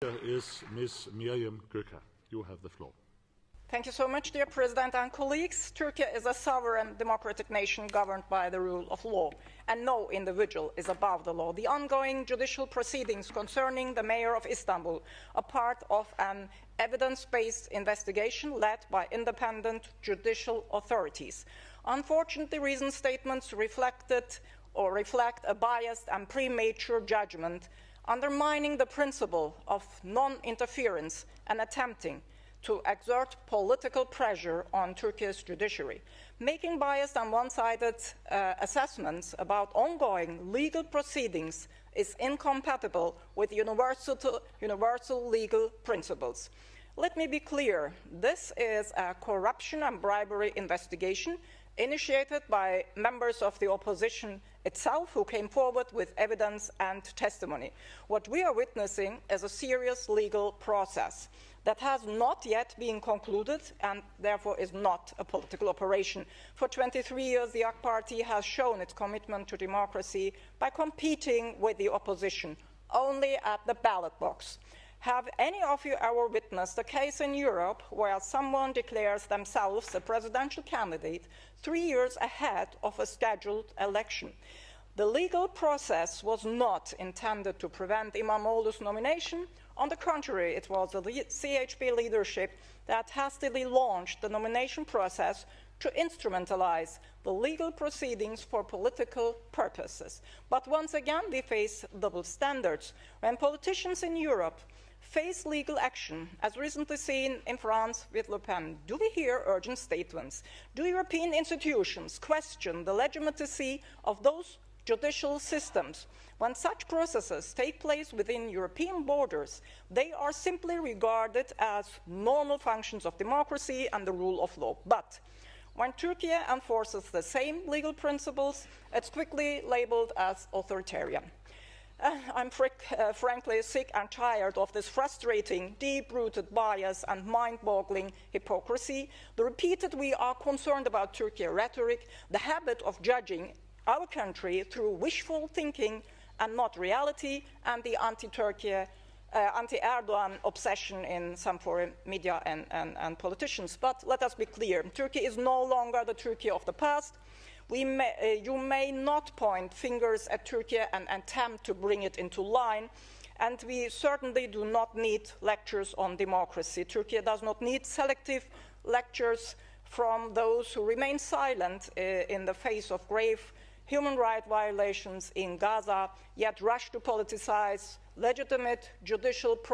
Is Ms. Miriam Göker. You have the floor. Thank you so much, dear President and colleagues. Turkey is a sovereign democratic nation governed by the rule of law, and no individual is above the law. The ongoing judicial proceedings concerning the mayor of Istanbul are part of an evidence-based investigation led by independent judicial authorities. Unfortunately, recent statements reflect a biased and premature judgment, undermining the principle of non-interference and attempting to exert political pressure on Turkey's judiciary. Making biased and one-sided assessments about ongoing legal proceedings is incompatible with universal legal principles. Let me be clear, this is a corruption and bribery investigation initiated by members of the opposition itself who came forward with evidence and testimony. What we are witnessing is a serious legal process that has not yet been concluded and therefore is not a political operation. For 23 years, the AK Party has shown its commitment to democracy by competing with the opposition only at the ballot box. Have any of you ever witnessed a case in Europe where someone declares themselves a presidential candidate 3 years ahead of a scheduled election? The legal process was not intended to prevent İmamoğlu's nomination. On the contrary, it was the CHP leadership that hastily launched the nomination process to instrumentalize the legal proceedings for political purposes. But once again, we face double standards. When politicians in Europe face legal action, as recently seen in France with Le Pen, do we hear urgent statements? Do European institutions question the legitimacy of those judicial systems? When such processes take place within European borders, they are simply regarded as normal functions of democracy and the rule of law. But when Turkey enforces the same legal principles, it's quickly labeled as authoritarian. I'm frankly sick and tired of this frustrating, deep-rooted bias and mind-boggling hypocrisy, the repeated "we are concerned about Turkey" rhetoric, the habit of judging our country through wishful thinking and not reality, and the anti-Turkey, anti-Erdogan obsession in some foreign media and politicians. But let us be clear, Turkey is no longer the Turkey of the past. You may not point fingers at Turkey and attempt to bring it into line, and we certainly do not need lectures on democracy. Turkey does not need selective lectures from those who remain silent in the face of grave human rights violations in Gaza, yet rush to politicize legitimate judicial process